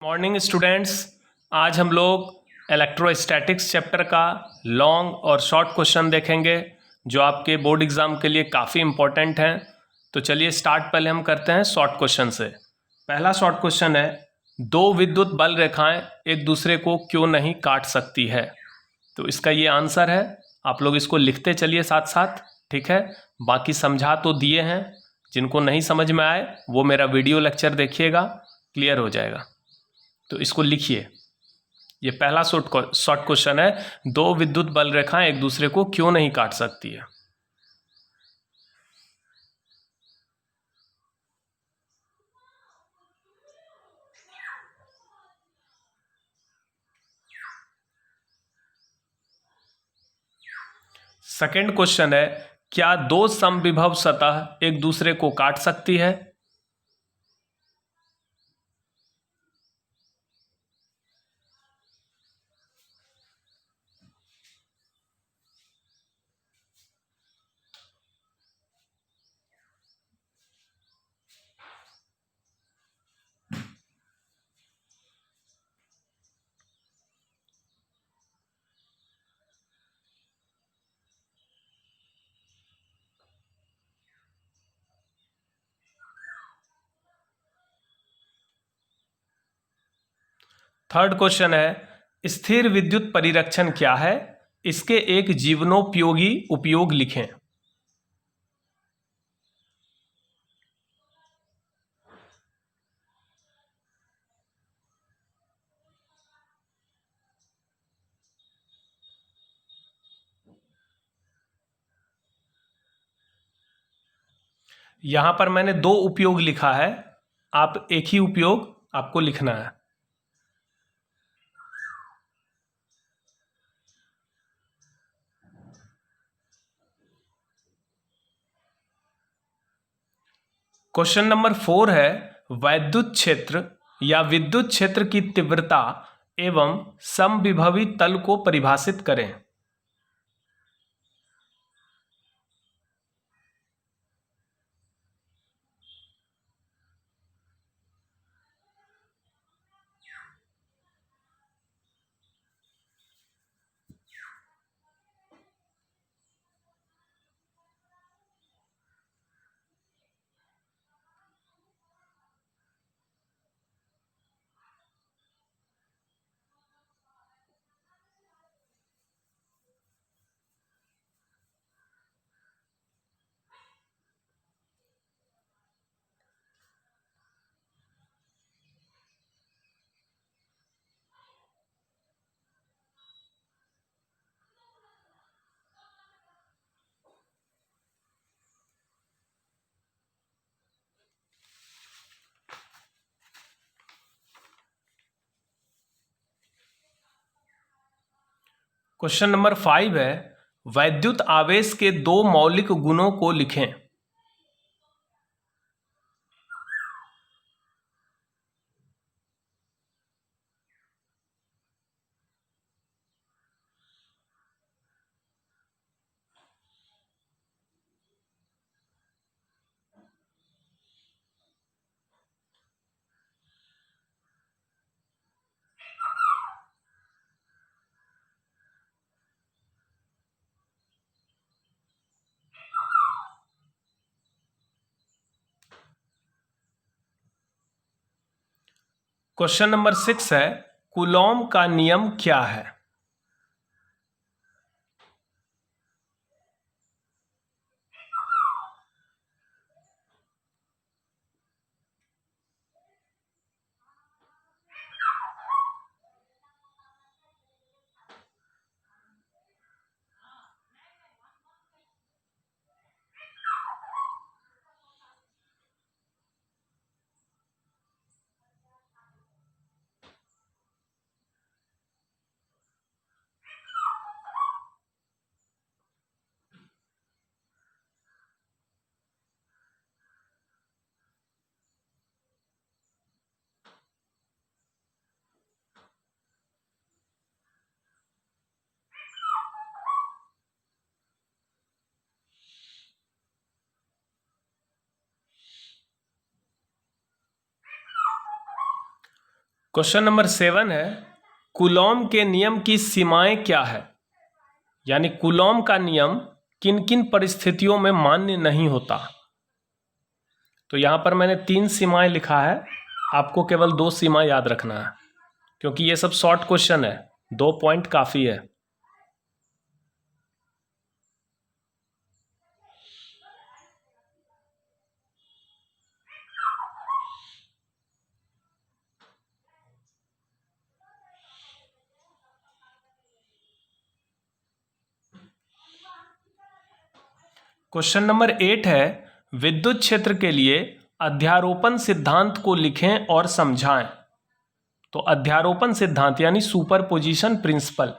Morning students. आज हम लोग इलेक्ट्रोस्टैटिक्स चैप्टर का लॉन्ग और शॉर्ट क्वेश्चन देखेंगे जो आपके बोर्ड एग्ज़ाम के लिए काफ़ी इंपॉर्टेंट हैं। तो चलिए स्टार्ट पहले हम करते हैं शॉर्ट क्वेश्चन से। पहला शॉर्ट क्वेश्चन है, दो विद्युत बल रेखाएं एक दूसरे को क्यों नहीं काट सकती है। तो इसका ये आंसर है, आप लोग इसको लिखते चलिए साथ साथ, ठीक है। बाकी समझा तो दिए हैं, जिनको नहीं समझ में आए वो मेरा वीडियो लेक्चर देखिएगा, क्लियर हो जाएगा। तो इसको लिखिए। ये पहला शॉर्ट क्वेश्चन है, दो विद्युत बल रेखाएं एक दूसरे को क्यों नहीं काट सकती है। सेकंड क्वेश्चन है, क्या दो समविभव सतह एक दूसरे को काट सकती है। थर्ड क्वेश्चन है, स्थिर विद्युत परिरक्षण क्या है, इसके एक जीवनोपयोगी उपयोग लिखें। यहां पर मैंने दो उपयोग लिखा है, आप एक ही उपयोग आपको लिखना है। क्वेश्चन नंबर 4 है, वैद्युत क्षेत्र या विद्युत क्षेत्र की तीव्रता एवं समविभवी तल को परिभाषित करें। क्वेश्चन नंबर 5 है, वैद्युत आवेश के दो मौलिक गुणों को लिखें। क्वेश्चन नंबर 6 है, कूलॉम का नियम क्या है। क्वेश्चन नंबर 7 है, कूलॉम के नियम की सीमाएं क्या है? यानी कूलॉम का नियम किन किन परिस्थितियों में मान्य नहीं होता। तो यहां पर मैंने 3 सीमाएं लिखा है, आपको केवल 2 सीमा याद रखना है, क्योंकि ये सब शॉर्ट क्वेश्चन है, 2 पॉइंट काफी है। क्वेश्चन नंबर 8 है, विद्युत क्षेत्र के लिए अध्यारोपण सिद्धांत को लिखें और समझाएं। तो अध्यारोपण सिद्धांत यानी सुपरपोजिशन प्रिंसिपल।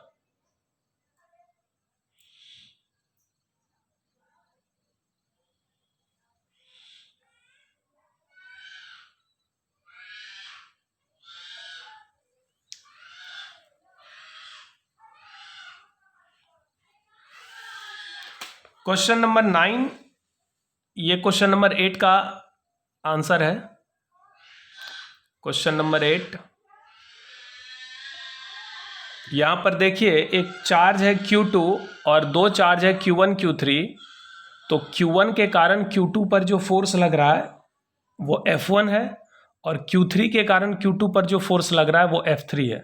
क्वेश्चन नंबर 9, ये क्वेश्चन नंबर 8 का आंसर है। क्वेश्चन नंबर 8, यहां पर देखिए एक चार्ज है Q2 और 2 चार्ज है Q1 Q3। तो Q1 के कारण Q2 पर जो फोर्स लग रहा है वो F1 है, और Q3 के कारण Q2 पर जो फोर्स लग रहा है वो F3 है।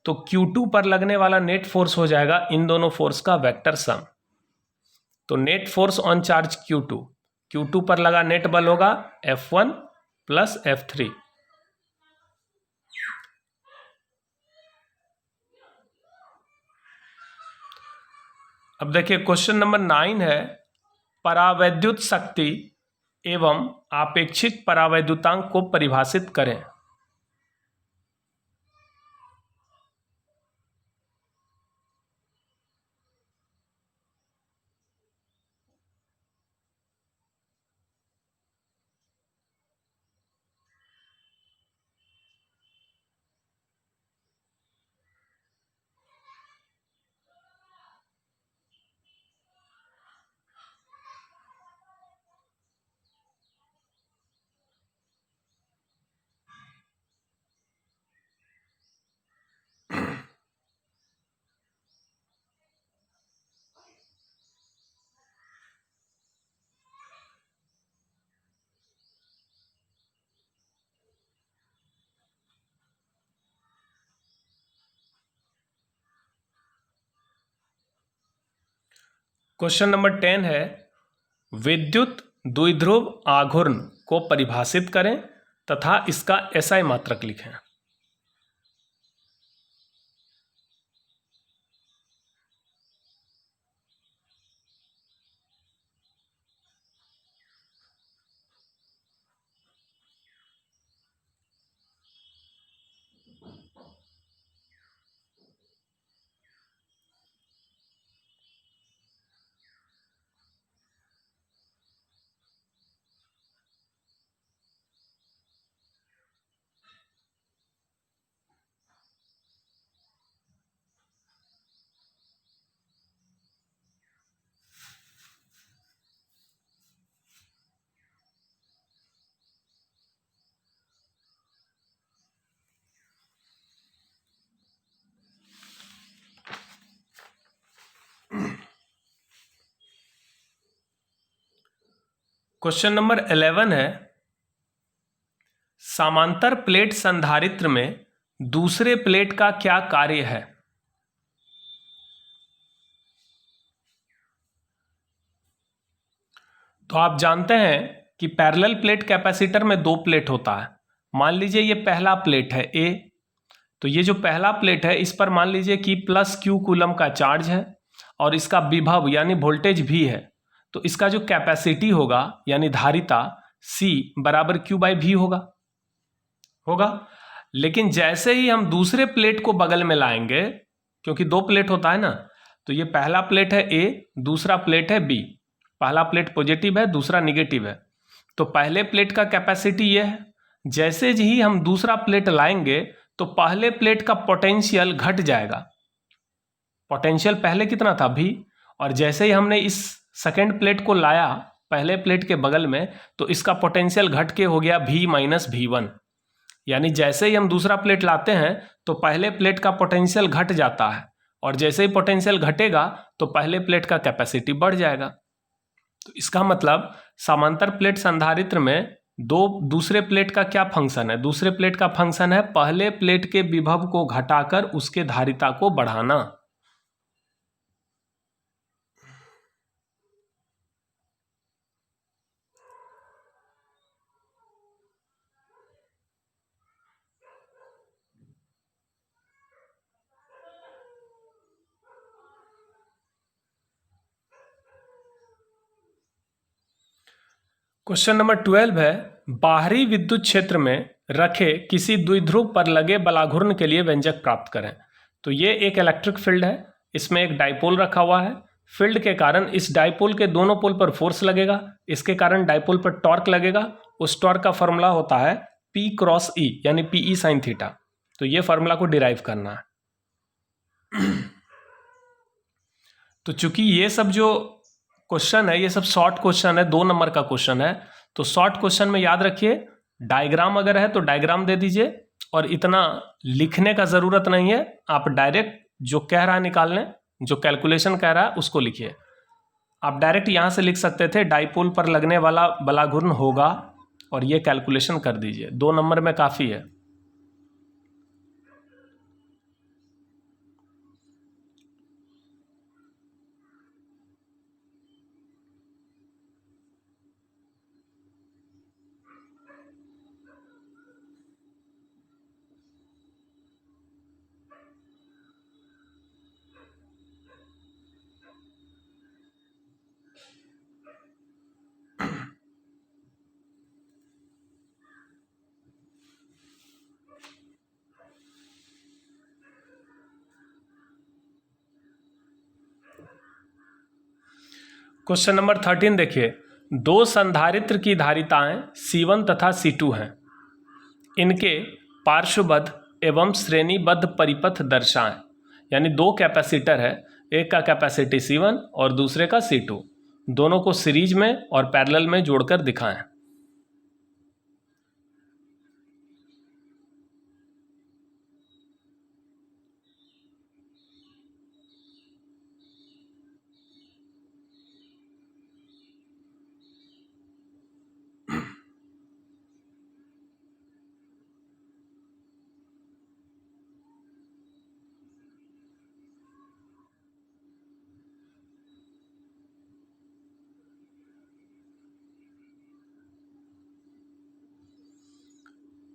तो Q2 पर लगने वाला नेट फोर्स हो जाएगा इन दोनों फोर्स का वेक्टर सम। तो net force on charge Q2 पर लगा नेट बल होगा F1 प्लस F3। अब देखिए क्वेश्चन नंबर 9 है, परावैद्युत शक्ति एवं आपेक्षिक परावैद्युतांक को परिभाषित करें। क्वेश्चन नंबर 10 है, विद्युत द्विध्रुव आघूर्ण को परिभाषित करें तथा इसका SI मात्रक लिखें। क्वेश्चन नंबर 11 है, समांतर प्लेट संधारित्र में दूसरे प्लेट का क्या कार्य है? तो आप जानते हैं कि पैरेलल प्लेट कैपेसिटर में 2 प्लेट होता है। मान लीजिए ये पहला प्लेट है A, तो ये जो पहला प्लेट है इस पर मान लीजिए कि प्लस Q कूलम का चार्ज है और इसका विभव यानी वोल्टेज भी है। तो इसका जो कैपेसिटी होगा यानी धारिता C बराबर Q/V होगा। लेकिन जैसे ही हम दूसरे प्लेट को बगल में लाएंगे, क्योंकि 2 प्लेट होता है ना, तो ये पहला प्लेट है A, दूसरा प्लेट है B। पहला प्लेट पॉजिटिव है, दूसरा निगेटिव है। तो पहले प्लेट का कैपेसिटी ये है, जैसे ही हम दूसरा प्लेट लाएंगे तो पहले प्लेट का पोटेंशियल घट जाएगा। पोटेंशियल पहले कितना था V, और जैसे ही हमने इस सेकेंड प्लेट को लाया पहले प्लेट के बगल में, तो इसका पोटेंशियल घट के हो गया V - V1। यानी जैसे ही हम दूसरा प्लेट लाते हैं तो पहले प्लेट का पोटेंशियल घट जाता है, और जैसे ही पोटेंशियल घटेगा तो पहले प्लेट का कैपेसिटी बढ़ जाएगा। तो इसका मतलब समांतर प्लेट संधारित्र में दूसरे प्लेट का क्या फंक्शन है? दूसरे प्लेट का फंक्शन है पहले प्लेट के विभव को घटाकर उसके धारिता को बढ़ाना। क्वेश्चन नंबर 12 है, बाहरी विद्युत क्षेत्र में रखे किसी द्विध्रुव पर लगे बलाघूर्ण के लिए व्यंजक प्राप्त करें। तो ये एक इलेक्ट्रिक फील्ड है, इसमें एक डाइपोल रखा हुआ है। फील्ड के कारण इस डाइपोल के दोनों पोल पर फोर्स लगेगा, इसके कारण डाइपोल पर टॉर्क लगेगा। उस टॉर्क का फॉर्मूला होता है P क्रॉस E, यानी PE साइन थीटा। तो ये फॉर्मूला को डिराइव करना है। तो चूंकि ये सब जो क्वेश्चन है ये सब शॉर्ट क्वेश्चन है, 2 नंबर का क्वेश्चन है, तो शॉर्ट क्वेश्चन में याद रखिए डायग्राम अगर है तो डायग्राम दे दीजिए, और इतना लिखने का जरूरत नहीं है, आप डायरेक्ट जो कह रहा है निकाल लें, जो कैलकुलेशन कह रहा है उसको लिखिए। आप डायरेक्ट यहां से लिख सकते थे डाइपोल पर लगने वाला बलाघूर्ण होगा, और ये कैलकुलेशन कर दीजिए, 2 नंबर में काफी है। क्वेश्चन नंबर 13 देखिए, 2 संधारित्र की धारिताएं C1 तथा C2 हैं, इनके पार्श्वबद्ध एवं श्रेणीबद्ध परिपथ दर्शाएं। यानी 2 कैपेसिटर है, एक का कैपेसिटी C1 और दूसरे का C2, दोनों को सीरीज में और पैरेलल में जोड़कर दिखाएं।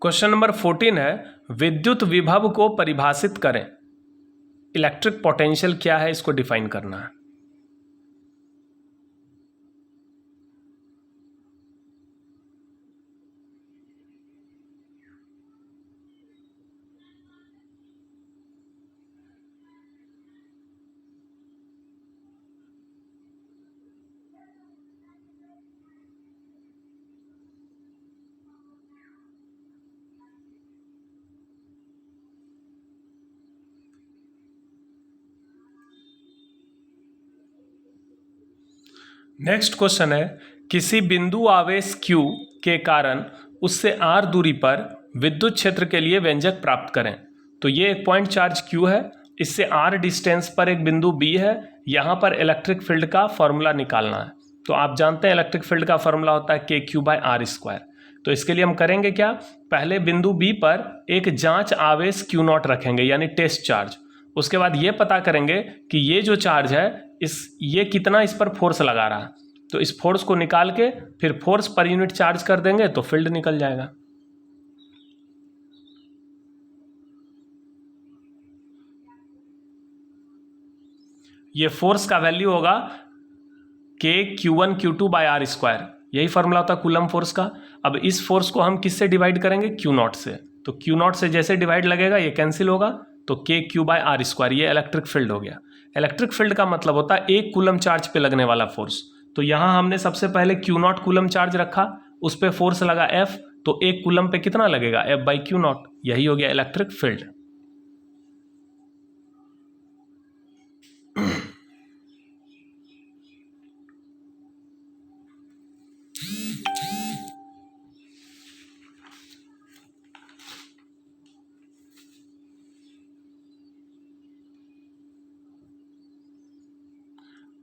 क्वेश्चन नंबर 14 है, विद्युत विभव को परिभाषित करें। इलेक्ट्रिक पोटेंशियल क्या है, इसको डिफाइन करना है। नेक्स्ट क्वेश्चन है, किसी बिंदु आवेश Q के कारण उससे r दूरी पर विद्युत क्षेत्र के लिए व्यंजक प्राप्त करें। तो ये एक पॉइंट चार्ज Q है, इससे r डिस्टेंस पर एक बिंदु B है, यहाँ पर इलेक्ट्रिक फील्ड का फॉर्मूला निकालना है। तो आप जानते हैं इलेक्ट्रिक फील्ड का फॉर्मूला होता है KQ/r²। तो इसके लिए हम करेंगे क्या, पहले बिंदु B पर एक जांच आवेश Q0 रखेंगे, यानी टेस्ट चार्ज। उसके बाद ये पता करेंगे कि ये जो चार्ज है ये कितना इस पर फोर्स लगा रहा है। तो इस फोर्स को निकाल के फिर फोर्स पर यूनिट चार्ज कर देंगे तो फील्ड निकल जाएगा। ये फोर्स का वैल्यू होगा KQ1Q2/r², यही फॉर्मूला होता है कूलम फोर्स का। अब इस फोर्स को हम किससे डिवाइड करेंगे, Q0 से। तो Q0 से जैसे डिवाइड लगेगा ये कैंसिल होगा, तो KQ/r², ये इलेक्ट्रिक फील्ड हो गया। इलेक्ट्रिक फील्ड का मतलब होता है एक कूलम चार्ज पे लगने वाला फोर्स। तो यहां हमने सबसे पहले Q0 कूलम चार्ज रखा, उस पर फोर्स लगा F, तो एक कूलम पे कितना लगेगा, F/Q0, यही हो गया इलेक्ट्रिक फील्ड।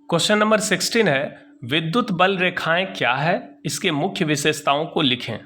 क्वेश्चन नंबर 16 है, विद्युत बल रेखाएं क्या है, इसके मुख्य विशेषताओं को लिखें।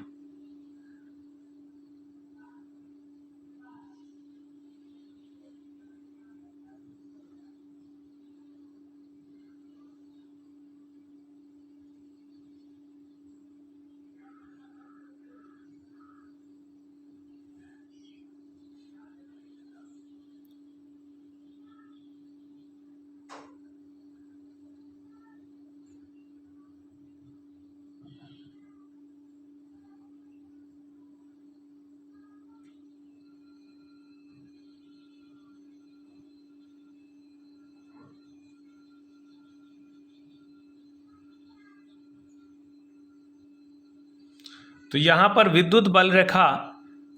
तो यहां पर विद्युत बल रेखा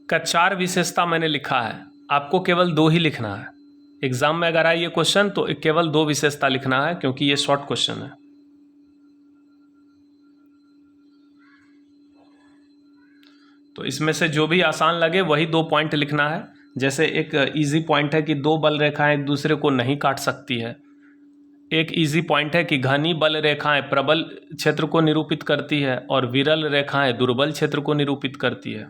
का 4 विशेषता मैंने लिखा है, आपको केवल 2 ही लिखना है। एग्जाम में अगर आए ये क्वेश्चन तो केवल 2 विशेषता लिखना है, क्योंकि ये शॉर्ट क्वेश्चन है। तो इसमें से जो भी आसान लगे वही 2 पॉइंट लिखना है। जैसे एक इजी पॉइंट है कि 2 बल रेखाएं एक दूसरे को नहीं काट सकती है। एक इजी पॉइंट है कि घनी बल रेखाएं प्रबल क्षेत्र को निरूपित करती है और विरल रेखाएं दुर्बल क्षेत्र को निरूपित करती है।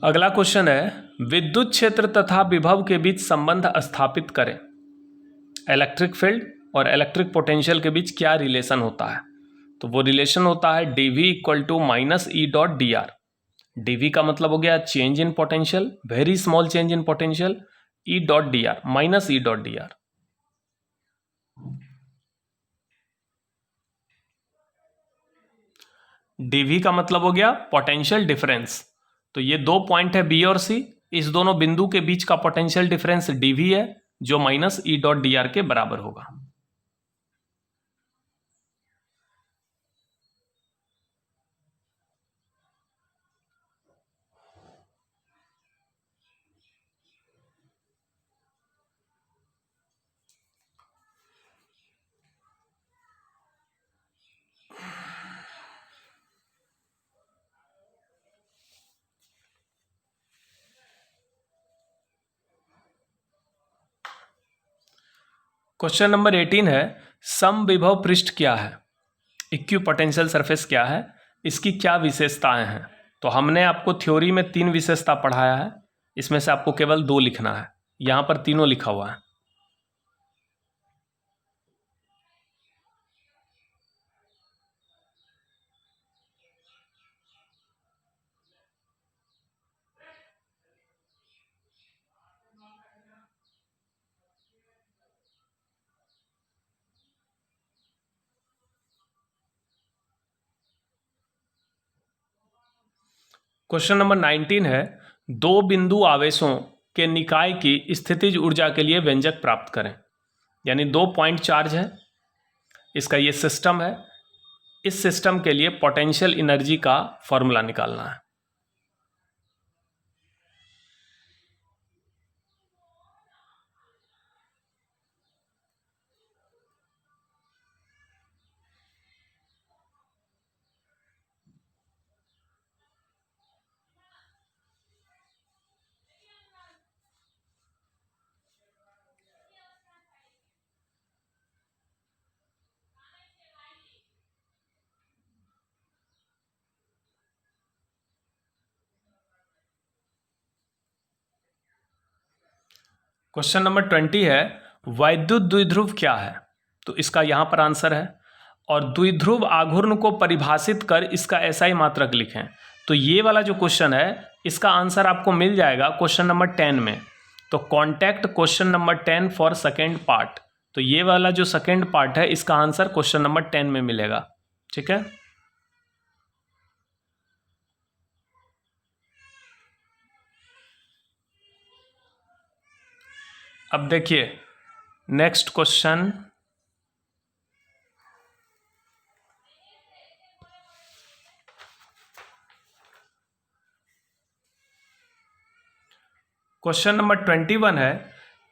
अगला क्वेश्चन है, विद्युत क्षेत्र तथा विभव के बीच संबंध स्थापित करें। इलेक्ट्रिक फील्ड और इलेक्ट्रिक पोटेंशियल के बीच क्या रिलेशन होता है? तो वो रिलेशन होता है dV equal to minus E dot D R. dV का मतलब हो गया change in potential, very small change in potential, E dot D R minus E dot D R. dV का मतलब हो गया पोटेंशियल डिफरेंस। तो ये 2 पॉइंट है बी और सी, इस दोनों बिंदु के बीच का पोटेंशियल डिफरेंस dV है, जो minus E dot D are के बराबर होगा। क्वेश्चन नंबर 18 है, समविभव पृष्ठ क्या है, इक्विपोटेंशियल सरफेस क्या है, इसकी क्या विशेषताएं हैं। तो हमने आपको थ्योरी में 3 विशेषता पढ़ाया है, इसमें से आपको केवल 2 लिखना है। यहां पर तीनों लिखा हुआ है। क्वेश्चन नंबर 19 है, 2 बिंदु आवेशों के निकाय की स्थितिज ऊर्जा के लिए व्यंजक प्राप्त करें। यानी 2 पॉइंट चार्ज है, इसका ये सिस्टम है, इस सिस्टम के लिए पोटेंशियल एनर्जी का फॉर्मूला निकालना है। क्वेश्चन नंबर 20 है, वैद्युत द्विध्रुव क्या है। तो इसका यहां पर आंसर है, और द्विध्रुव आघूर्ण को परिभाषित कर इसका एसआई मात्रक लिखें। तो ये वाला जो क्वेश्चन है इसका आंसर आपको मिल जाएगा क्वेश्चन नंबर 10 में। तो contact question number 10 for second part. तो ये वाला जो सेकेंड पार्ट है इसका आंसर क्वेश्चन नंबर 10 में मिलेगा। ठीक है, अब देखिए नेक्स्ट क्वेश्चन, क्वेश्चन नंबर 21 है,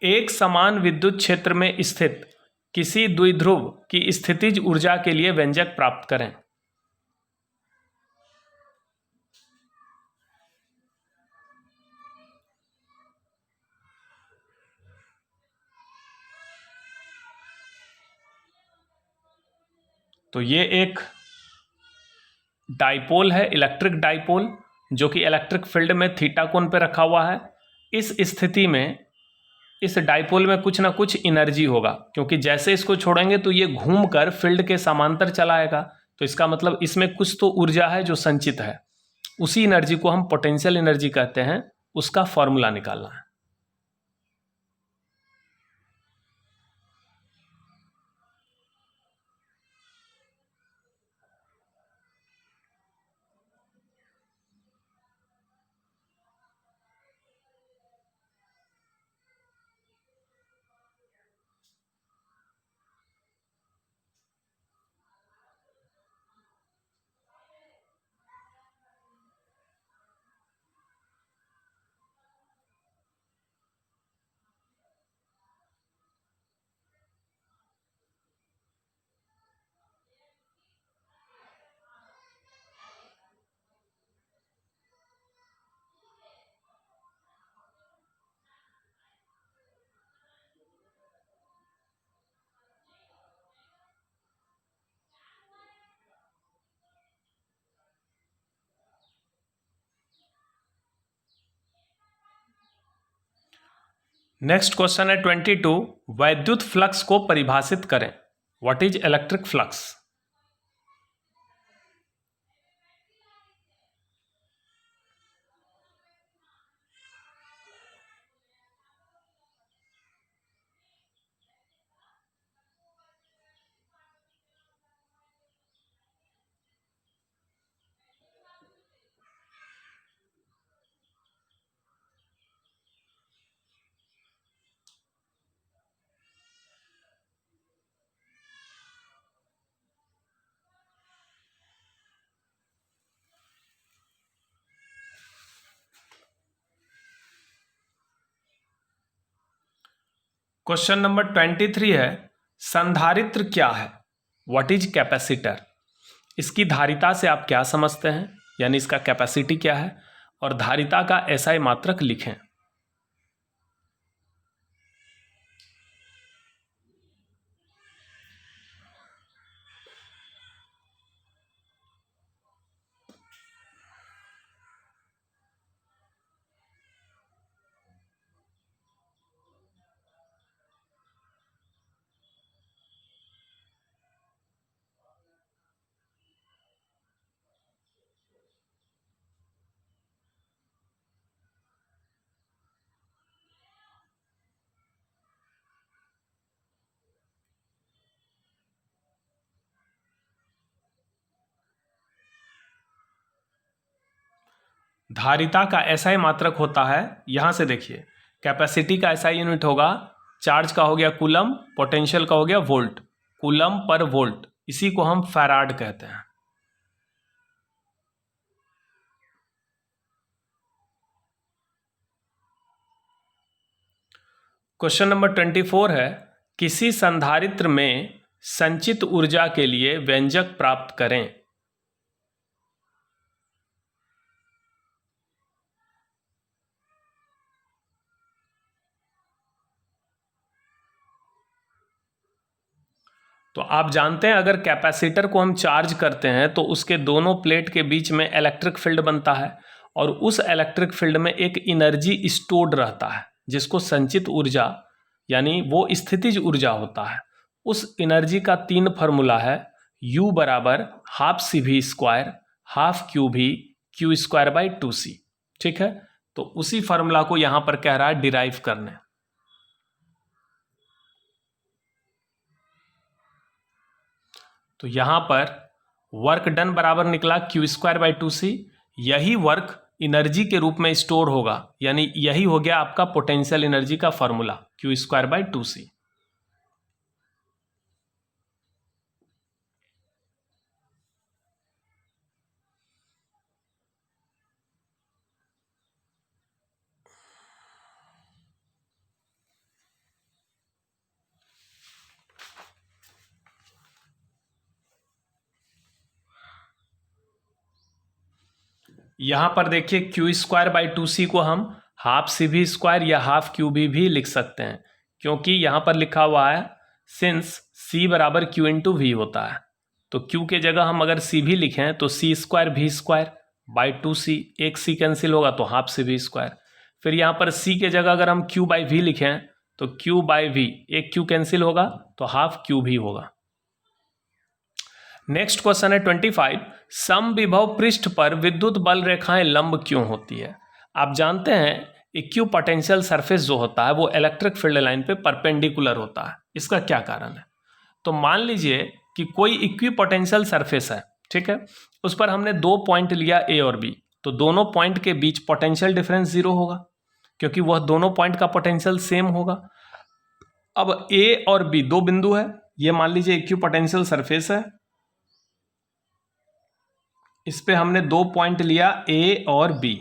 एक समान विद्युत क्षेत्र में स्थित किसी द्विध्रुव की स्थितिज ऊर्जा के लिए व्यंजक प्राप्त करें। तो ये एक डाइपोल है, इलेक्ट्रिक डाइपोल, जो कि इलेक्ट्रिक फील्ड में थीटा कोण पे रखा हुआ है। इस स्थिति में इस डाइपोल में कुछ ना कुछ एनर्जी होगा, क्योंकि जैसे इसको छोड़ेंगे तो ये घूमकर फील्ड के समांतर चला आएगा। तो इसका मतलब इसमें कुछ तो ऊर्जा है जो संचित है, उसी एनर्जी को हम पोटेंशियल एनर्जी कहते हैं, उसका फॉर्मूला निकालना है। नेक्स्ट क्वेश्चन है 22, वैद्युत फ्लक्स को परिभाषित करें। What is electric flux? Question number 23 है, संधारित्र क्या है? What is capacitor? इसकी धारिता से आप क्या समझते हैं, यानी इसका कैपेसिटी क्या है, और धारिता का एसआई मात्रक लिखें। धारिता का एसआई मात्रक होता है, यहां से देखिए, कैपेसिटी का एसआई यूनिट होगा, चार्ज का हो गया कूलम, पोटेंशियल का हो गया वोल्ट, कूलम पर वोल्ट, इसी को हम फैराड कहते हैं। क्वेश्चन नंबर 24 है, किसी संधारित्र में संचित ऊर्जा के लिए व्यंजक प्राप्त करें। तो आप जानते हैं, अगर कैपेसिटर को हम चार्ज करते हैं तो उसके दोनों प्लेट के बीच में इलेक्ट्रिक फील्ड बनता है, और उस इलेक्ट्रिक फील्ड में एक एनर्जी स्टोर्ड रहता है, जिसको संचित ऊर्जा यानी वो स्थितिज ऊर्जा होता है। उस एनर्जी का 3 फार्मूला है, U बराबर half C V square, half Q भी क्यू स्क्वायर बाई 2c। ठीक है, तो उसी फार्मूला को यहां पर कह रहा है डिराइव करने। तो यहां पर वर्क डन बराबर निकला क्यू स्क्वायर बाई 2c। यही वर्क एनर्जी के रूप में स्टोर होगा, यानी यही हो गया आपका पोटेंशियल एनर्जी का formula, Q square by 2c। यहां पर देखिए, क्यू स्क्वायर बाई 2c को हम हाफ सी वी स्क्वायर या हाफ क्यू भी लिख सकते हैं, क्योंकि यहां पर लिखा हुआ है सिंस c बराबर क्यू इंटू वी होता है। तो q के जगह हम अगर c भी लिखें तो c square v square by 2c, एक c कैंसिल होगा तो हाफ c v स्क्वायर। फिर यहाँ पर c के जगह अगर हम q बाई v लिखें तो q बाई v, एक q कैंसिल होगा तो हाफ q भी होगा। नेक्स्ट क्वेश्चन है 25, समविभव पृष्ठ पर विद्युत बल रेखाएं लंब क्यों होती है। आप जानते हैं इक्यू पोटेंशियल सरफेस जो होता है वो इलेक्ट्रिक फील्ड लाइन पे परपेंडिकुलर होता है। इसका क्या कारण है? तो मान लीजिए कि कोई इक्वी पोटेंशियल सरफेस है, ठीक है, उस पर हमने दो पॉइंट लिया ए और बी, तो दोनों पॉइंट के बीच पोटेंशियल डिफरेंस जीरो होगा क्योंकि वह दोनों पॉइंट का पोटेंशियल सेम होगा। अब ए और बी दो बिंदु है, ये मान लीजिए इक्वी पोटेंशियल सरफेस है, इस पे हमने दो पॉइंट लिया ए और बी,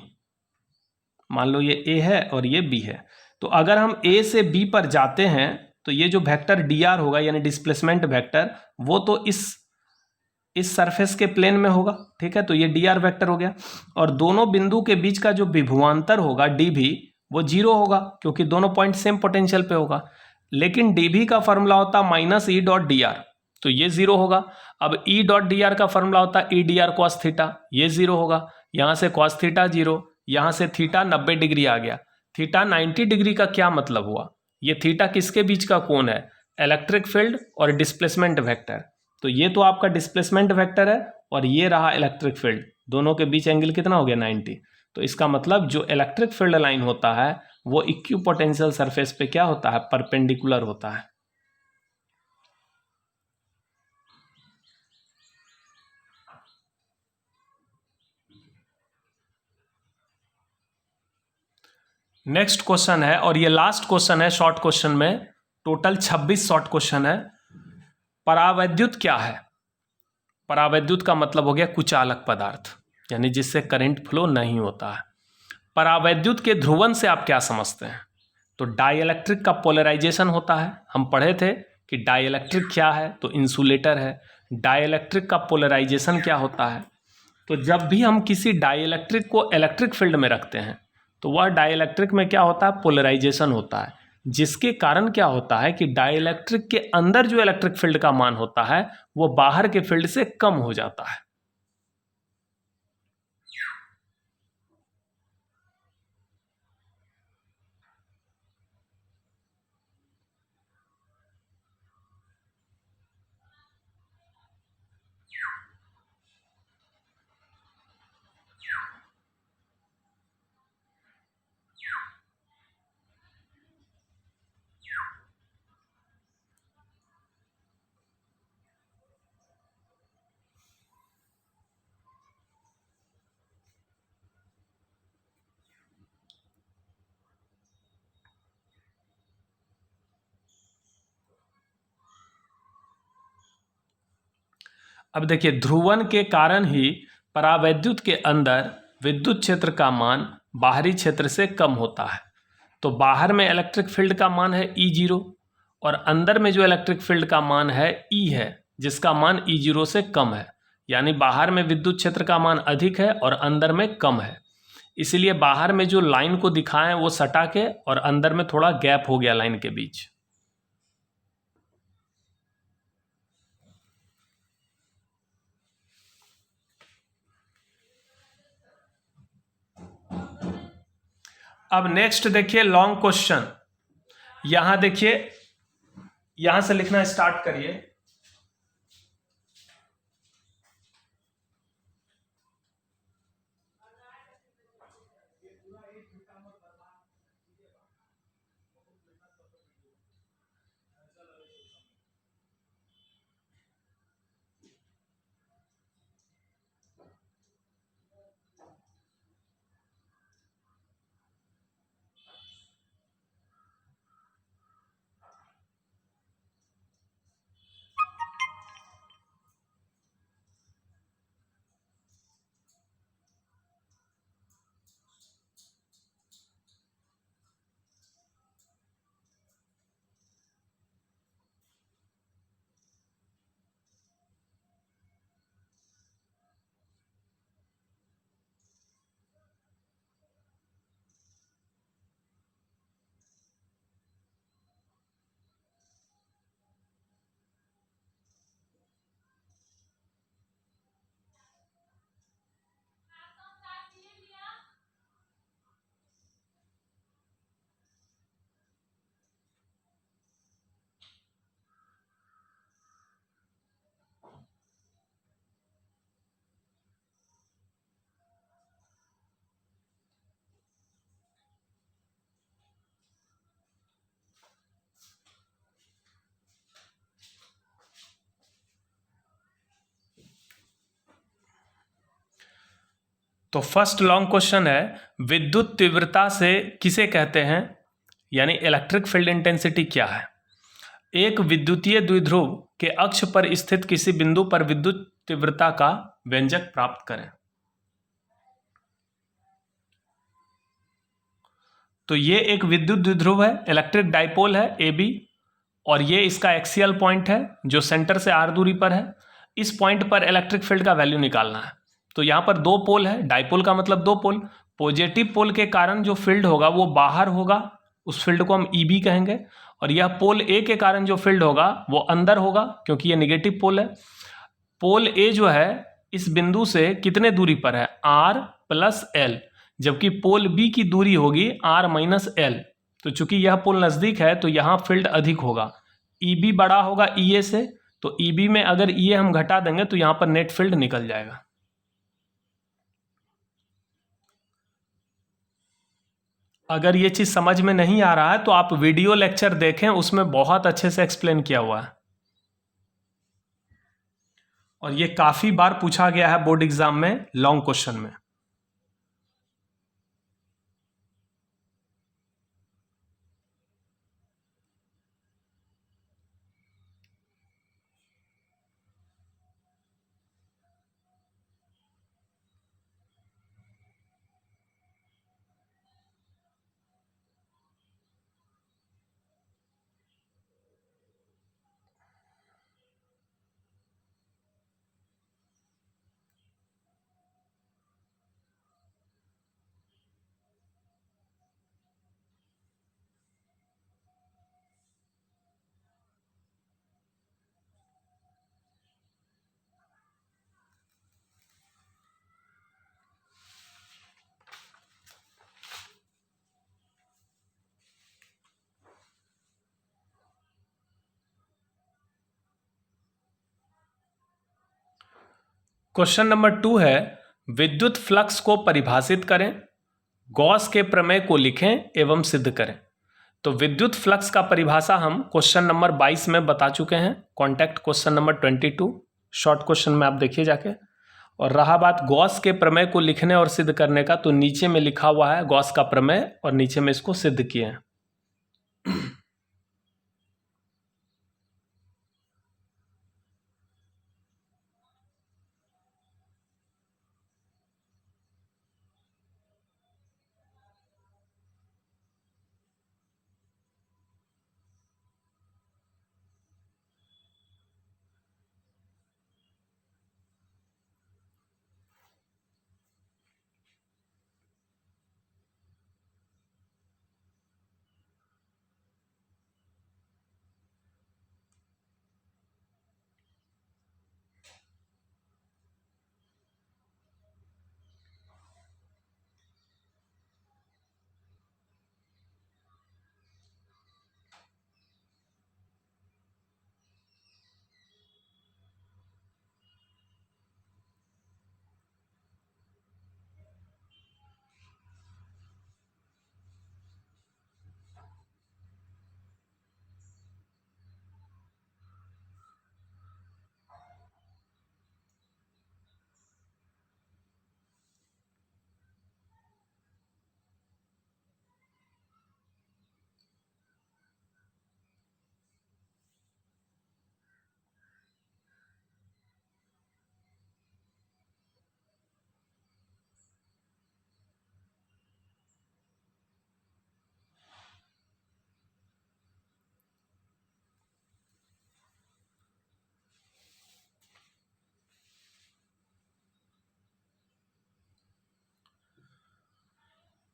मान लो ये ए है और ये बी है। तो अगर हम ए से बी पर जाते हैं तो ये जो वेक्टर डी आर होगा यानी डिस्प्लेसमेंट वेक्टर, वो तो इस सरफेस के प्लेन में होगा, ठीक है, तो ये डी आर वेक्टर हो गया। और दोनों बिंदु के बीच का जो विभवांतर होगा डी भी, वो जीरो होगा क्योंकि दोनों पॉइंट सेम पोटेंशियल पे होगा। लेकिन डी भी का फॉर्मूला होता minus E dot D are, तो ये जीरो होगा। अब ई डॉट डी आर का फॉर्मूला होता E D R cos theta, ये जीरो होगा। यहाँ से कॉस थीटा जीरो, यहाँ से थीटा 90 डिग्री आ गया। थीटा 90 डिग्री का क्या मतलब हुआ? ये थीटा किसके बीच का कोण है? इलेक्ट्रिक फील्ड और डिस्प्लेसमेंट वेक्टर। तो ये तो आपका डिस्प्लेसमेंट वेक्टर है और ये रहा इलेक्ट्रिक फील्ड, दोनों के बीच एंगल कितना हो गया? 90। तो इसका मतलब जो इलेक्ट्रिक फील्ड लाइन होता है वो इक्यू पोटेंशियल सरफेस पे क्या होता है? परपेंडिकुलर होता है। नेक्स्ट क्वेश्चन है और ये लास्ट क्वेश्चन है शॉर्ट क्वेश्चन में, टोटल 26 शॉर्ट क्वेश्चन है। परावैद्युत क्या है? परावैद्युत का मतलब हो गया कुचालक पदार्थ, यानी जिससे करंट फ्लो नहीं होता है। परावैद्युत के ध्रुवण से आप क्या समझते हैं? तो डाइइलेक्ट्रिक का पोलराइजेशन होता है। हम पढ़े थे कि डाइइलेक्ट्रिक क्या है, तो इंसुलेटर है। डाइइलेक्ट्रिक का पोलराइजेशन क्या होता है? तो जब भी हम किसी डाइइलेक्ट्रिक को इलेक्ट्रिक फील्ड में रखते हैं तो वह डाइइलेक्ट्रिक में क्या होता है? पोलराइजेशन होता है, जिसके कारण क्या होता है कि डाइइलेक्ट्रिक के अंदर जो इलेक्ट्रिक फील्ड का मान होता है वो बाहर के फील्ड से कम हो जाता है। अब देखिए, ध्रुवण के कारण ही परावैद्युत के अंदर विद्युत क्षेत्र का मान बाहरी क्षेत्र से कम होता है। तो बाहर में इलेक्ट्रिक फील्ड का मान है ई जीरो और अंदर में जो इलेक्ट्रिक फील्ड का मान है ई है, जिसका मान ई जीरो से कम है। यानी बाहर में विद्युत क्षेत्र का मान अधिक है और अंदर में कम है। इसलिए बाहर में जो लाइन को दिखाएं वो सटा के और अंदर में थोड़ा गैप हो गया लाइन के बीच। अब नेक्स्ट देखिए लॉन्ग क्वेश्चन। यहां देखिए, यहां से लिखना स्टार्ट करिए। तो फर्स्ट लॉन्ग क्वेश्चन है, विद्युत तीव्रता से किसे कहते हैं, यानी इलेक्ट्रिक फील्ड इंटेंसिटी क्या है। एक विद्युतीय द्विध्रुव के अक्ष पर स्थित किसी बिंदु पर विद्युत तीव्रता का व्यंजक प्राप्त करें। तो ये एक विद्युत द्विध्रुव है, इलेक्ट्रिक डाइपोल है ए बी, और ये इसका एक्सियल पॉइंट है जो सेंटर से आर दूरी पर है। इस पॉइंट पर इलेक्ट्रिक फील्ड का वैल्यू निकालना है। तो यहाँ पर दो पोल है, डाइपोल का मतलब दो पोल। पॉजिटिव पोल के कारण जो फील्ड होगा वो बाहर होगा, उस फील्ड को हम ईबी कहेंगे, और यह पोल ए के कारण जो फील्ड होगा वो अंदर होगा, क्योंकि ये नेगेटिव पोल है। पोल ए जो है इस बिंदु से कितने दूरी पर है, आर प्लस एल, जबकि पोल बी की दूरी होगी आर माइनस एल। तो चूंकि यह पोल नज़दीक है तो यहाँ फील्ड अधिक होगा, ईबी बड़ा होगा ईए से, तो ईबी में अगर ईए हम घटा देंगे तो यहाँ पर नेट फील्ड निकल जाएगा। अगर ये चीज़ समझ में नहीं आ रहा है तो आप वीडियो लेक्चर देखें, उसमें बहुत अच्छे से एक्सप्लेन किया हुआ है, और ये काफ़ी बार पूछा गया है बोर्ड एग्जाम में लॉन्ग क्वेश्चन में। क्वेश्चन नंबर 2 है, विद्युत फ्लक्स को परिभाषित करें, गॉस के प्रमेय को लिखें एवं सिद्ध करें। तो विद्युत फ्लक्स का परिभाषा हम क्वेश्चन नंबर 22 में बता चुके हैं, contact question number 22 short question में आप देखिए जाके। और रहा बात गॉस के प्रमेय को लिखने और सिद्ध करने का, तो नीचे में लिखा हुआ है गॉस का प्रमेय और नीचे में इसको सिद्ध किए हैं।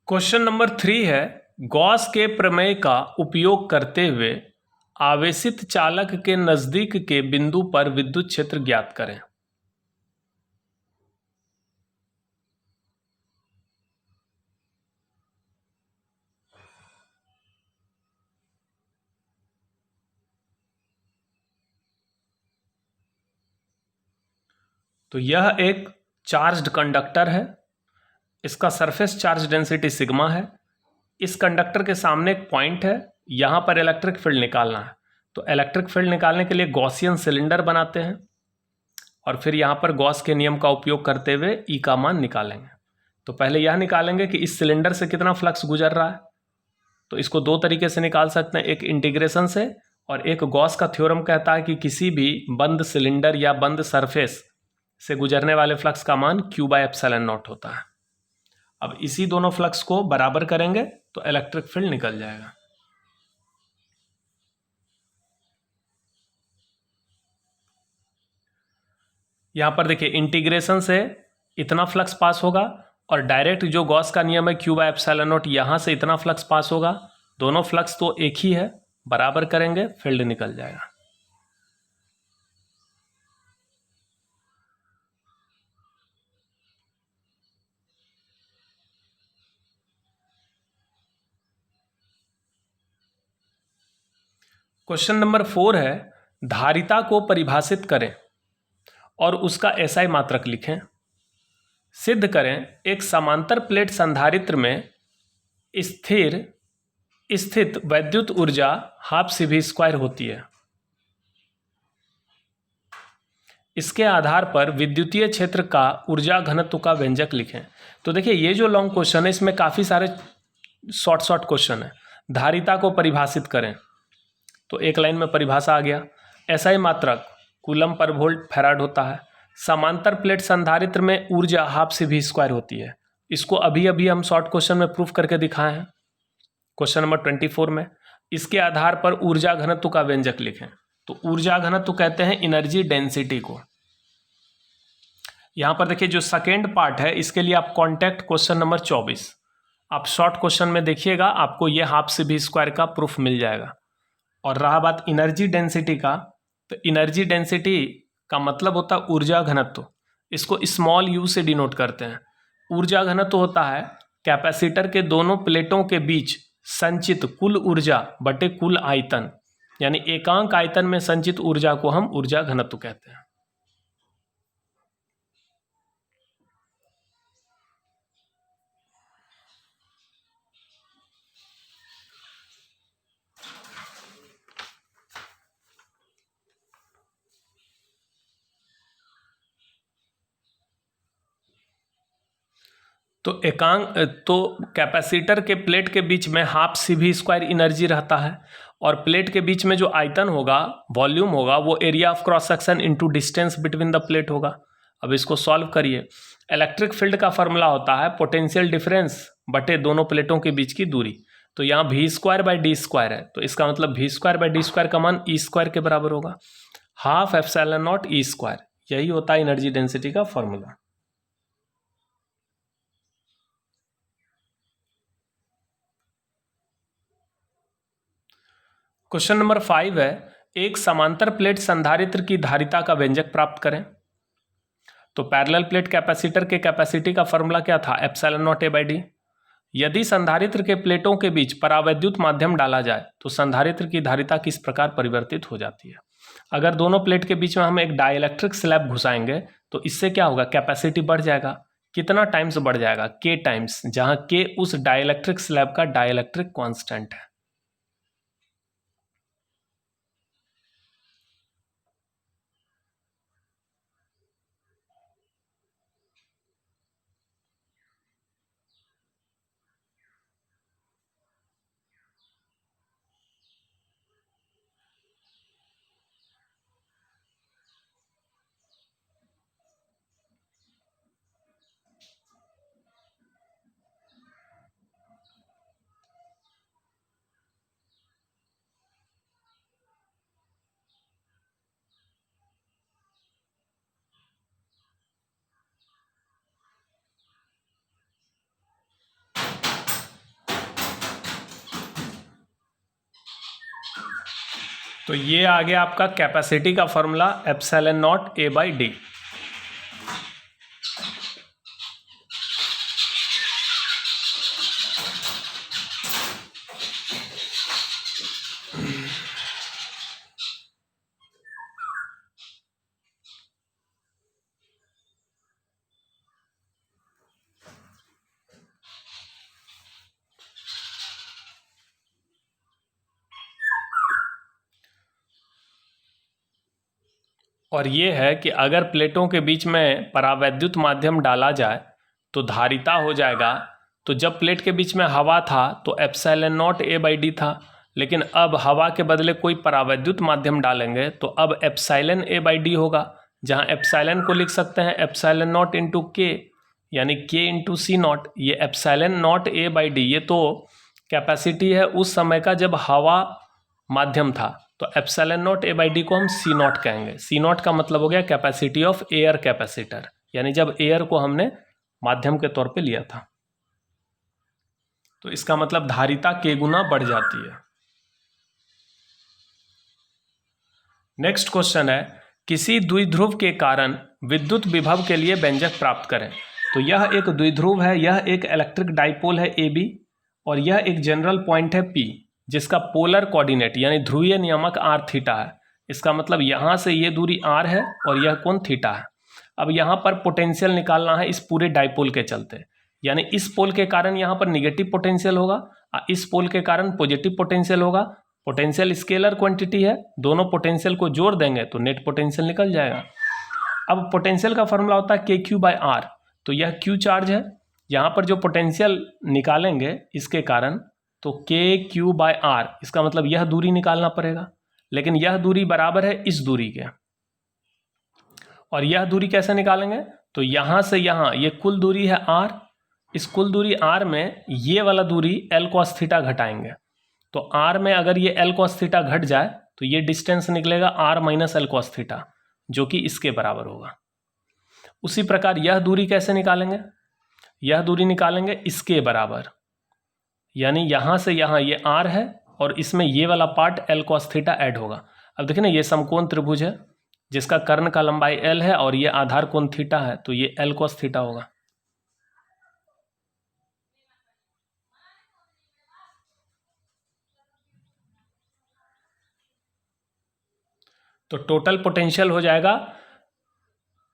क्वेश्चन नंबर 3 है, गॉस के प्रमेय का उपयोग करते हुए आवेशित चालक के नजदीक के बिंदु पर विद्युत क्षेत्र ज्ञात करें। तो यह एक चार्ज्ड कंडक्टर है, इसका सरफेस चार्ज डेंसिटी सिग्मा है। इस कंडक्टर के सामने एक पॉइंट है, यहाँ पर इलेक्ट्रिक फील्ड निकालना है। तो इलेक्ट्रिक फील्ड निकालने के लिए गॉसियन सिलेंडर बनाते हैं और फिर यहाँ पर गॉस के नियम का उपयोग करते हुए ई का मान निकालेंगे। तो पहले यह निकालेंगे कि इस सिलेंडर से कितना फ्लक्स गुजर रहा है। तो इसको दो तरीके से निकाल सकते हैं, एक इंटीग्रेशन से और एक गॉस का थ्योरम कहता है कि किसी भी बंद सिलेंडर या बंद सरफेस से गुजरने वाले फ्लक्स का मान Q/ε0 होता है। अब इसी दोनों फ्लक्स को बराबर करेंगे तो इलेक्ट्रिक फील्ड निकल जाएगा। यहां पर देखिए इंटीग्रेशन से इतना फ्लक्स पास होगा और डायरेक्ट जो गॉस का नियम है Q/ε0 यहां से इतना फ्लक्स पास होगा। दोनों फ्लक्स तो एक ही है, बराबर करेंगे फील्ड निकल जाएगा। क्वेश्चन नंबर 4 है, धारिता को परिभाषित करें और उसका SI मात्रक लिखें। सिद्ध करें एक समांतर प्लेट संधारित्र में स्थित वैद्युत ऊर्जा ½CV² होती है। इसके आधार पर विद्युतीय क्षेत्र का ऊर्जा घनत्व का व्यंजक लिखें। तो देखिए ये जो लॉन्ग क्वेश्चन है इसमें काफ़ी सारे शॉर्ट क्वेश्चन है। धारिता को परिभाषित करें तो एक लाइन में परिभाषा आ गया। SI मात्रक कूलम पर वोल्ट फैराड होता है। समांतर प्लेट संधारित्र में ऊर्जा ½CV² होती है। इसको अभी अभी हम शॉर्ट क्वेश्चन में प्रूफ करके दिखाए हैं क्वेश्चन नंबर 24 में। इसके आधार पर ऊर्जा घनत्व का व्यंजक लिखें। तो ऊर्जा घनत्व कहते हैं एनर्जी डेंसिटी को। यहां पर देखिए जो सेकेंड पार्ट है इसके लिए आप कॉन्टैक्ट क्वेश्चन नंबर 24 आप शॉर्ट क्वेश्चन में देखिएगा, आपको ये ½ CV² का प्रूफ मिल जाएगा। और रहा बात एनर्जी डेंसिटी का, तो एनर्जी डेंसिटी का मतलब होता है ऊर्जा घनत्व। इसको स्मॉल u से डिनोट करते हैं। ऊर्जा घनत्व होता है कैपेसिटर के दोनों प्लेटों के बीच संचित कुल ऊर्जा बटे कुल आयतन, यानी एकांक आयतन में संचित ऊर्जा को हम ऊर्जा घनत्व कहते हैं। तो कैपेसिटर के प्लेट के बीच में ½ CV² एनर्जी रहता है और प्लेट के बीच में जो आयतन होगा, वॉल्यूम होगा, वो area of cross section into distance between the plate होगा। अब इसको सॉल्व करिए। इलेक्ट्रिक फील्ड का फॉर्मूला होता है पोटेंशियल डिफरेंस बटे दोनों प्लेटों के बीच की दूरी। तो यहाँ V²/d² है, तो इसका मतलब V²/d² का मान E² के बराबर होगा। ½ ε0E², यही होता है एनर्जी डेंसिटी का फॉर्मूला। क्वेश्चन नंबर 5 है, एक समांतर प्लेट संधारित्र की धारिता का व्यंजक प्राप्त करें। तो पैरेलल प्लेट कैपेसिटर के कैपेसिटी का फॉर्मूला क्या था, ε0A/d। यदि संधारित्र के प्लेटों के बीच परावैद्युत माध्यम डाला जाए तो संधारित्र की धारिता किस प्रकार परिवर्तित हो जाती है। अगर दोनों प्लेट के बीच में हम एक डाइलेक्ट्रिक स्लैब घुसाएंगे तो इससे क्या होगा, कैपेसिटी बढ़ जाएगा। कितना टाइम्स बढ़ जाएगा, K टाइम्स, जहां K उस डाइलेक्ट्रिक स्लैब का डाइलेक्ट्रिक कांस्टेंट है। तो ये आ गया आपका कैपेसिटी का फॉर्मूला ε0A/d। और ये है कि अगर प्लेटों के बीच में परावैद्युत माध्यम डाला जाए तो धारिता हो जाएगा, तो जब प्लेट के बीच में हवा था तो एप्सिलॉन नॉट A/D था, लेकिन अब हवा के बदले कोई परावैद्युत माध्यम डालेंगे तो अब एप्सिलॉन A/D होगा, जहाँ एप्सिलॉन को लिख सकते हैं एप्सिलॉन नॉट इंटू के, यानी के इंटू सी नॉट। ये एप्सिलॉन नॉट A/D ये तो कैपेसिटी है उस समय का जब हवा माध्यम था, तो एप्सिलॉन नॉट A/D को हम सी नॉट कहेंगे। सी नॉट का मतलब हो गया कैपेसिटी ऑफ एयर कैपेसिटर, यानी जब एयर को हमने माध्यम के तौर पे लिया था। तो इसका मतलब धारिता के गुना बढ़ जाती है। नेक्स्ट क्वेश्चन है, किसी द्विध्रुव के कारण विद्युत विभव के लिए व्यंजक प्राप्त करें। तो यह एक द्विध्रुव है, यह एक इलेक्ट्रिक डाइपोल है AB, और यह एक जनरल पॉइंट है P, जिसका पोलर कोऑर्डिनेट यानी ध्रुवीय नियामक r थीटा है। इसका मतलब यहाँ से ये दूरी r है और यह कोण थीटा है। अब यहाँ पर पोटेंशियल निकालना है इस पूरे डाइपोल के चलते, यानी इस पोल के कारण यहाँ पर निगेटिव पोटेंशियल होगा और इस पोल के कारण पॉजिटिव पोटेंशियल होगा। पोटेंशियल स्केलर क्वांटिटी है, दोनों पोटेंशियल को जोड़ देंगे तो नेट पोटेंशियल निकल जाएगा। अब पोटेंशियल का फॉर्मूला होता है KQ/R, तो यह Q चार्ज है, यहाँ पर जो पोटेंशियल निकालेंगे इसके कारण, तो KQ/R, इसका मतलब यह दूरी निकालना पड़ेगा, लेकिन यह दूरी बराबर है इस दूरी के, और यह दूरी कैसे निकालेंगे, तो यहाँ से यहाँ ये कुल दूरी है R, इस कुल दूरी R में ये वाला दूरी L cos थीटा घटाएंगे, तो R में अगर ये L cos थीटा घट जाए तो ये डिस्टेंस निकलेगा R minus L cos theta, जो कि इसके बराबर होगा। उसी प्रकार यह दूरी कैसे निकालेंगे, यह दूरी निकालेंगे इसके बराबर, यानी यहाँ से यहाँ ये R है और इसमें ये वाला part L cos theta add होगा। अब देखिए ना, ये समकोण त्रिभुज है जिसका कर्ण का लंबाई L है और ये आधार कोण थीटा है, तो ये L cos थीटा होगा। तो टोटल पोटेंशियल हो जाएगा,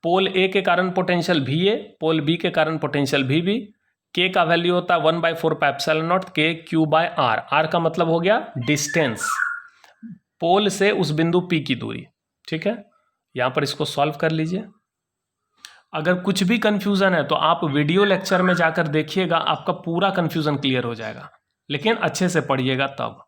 पोल A के कारण पोटेंशियल VA, पोल B के कारण पोटेंशियल VB, K का वैल्यू होता है 1/4 pi epsilon not KQ/R। R का मतलब हो गया डिस्टेंस, पोल से उस बिंदु P की दूरी। ठीक है, यहाँ पर इसको सॉल्व कर लीजिए। अगर कुछ भी कंफ्यूजन है तो आप वीडियो लेक्चर में जाकर देखिएगा, आपका पूरा कंफ्यूजन क्लियर हो जाएगा, लेकिन अच्छे से पढ़िएगा तब।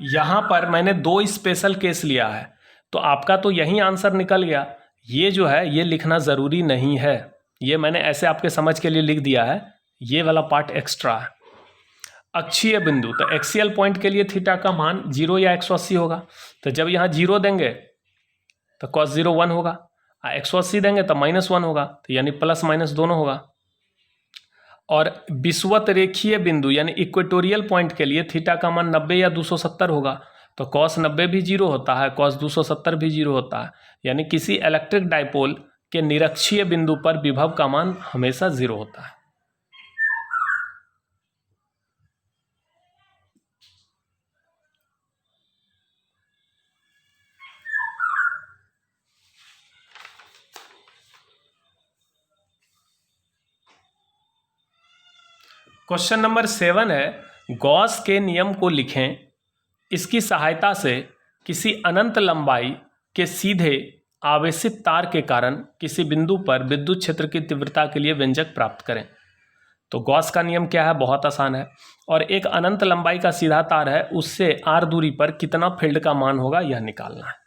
यहाँ पर मैंने 2 स्पेशल केस लिया है, तो आपका तो यही आंसर निकल गया। ये जो है ये लिखना ज़रूरी नहीं है, ये मैंने ऐसे आपके समझ के लिए लिख दिया है, ये वाला पार्ट एक्स्ट्रा है। अक्षीय बिंदु, तो एक्सियल पॉइंट के लिए थीटा का मान 0 या 180 होगा, तो जब यहाँ 0 देंगे तो cos 0 1 होगा, 180 देंगे तो -1 होगा, तो यानी प्लस माइनस दोनों होगा। और विषुवत रेखीय बिंदु यानी इक्वेटोरियल पॉइंट के लिए थीटा का मान 90 या 270 होगा, तो cos 90 भी 0 होता है, cos 270 भी 0 होता है, यानी किसी इलेक्ट्रिक डाइपोल के निरक्षीय बिंदु पर विभव का मान हमेशा 0 होता है। क्वेश्चन नंबर 7 है, गॉस के नियम को लिखें। इसकी सहायता से किसी अनंत लंबाई के सीधे आवेशित तार के कारण किसी बिंदु पर विद्युत क्षेत्र की तीव्रता के लिए व्यंजक प्राप्त करें। तो गॉस का नियम क्या है, बहुत आसान है, और एक अनंत लंबाई का सीधा तार है, उससे r दूरी पर कितना फील्ड का मान होगा यह निकालना है।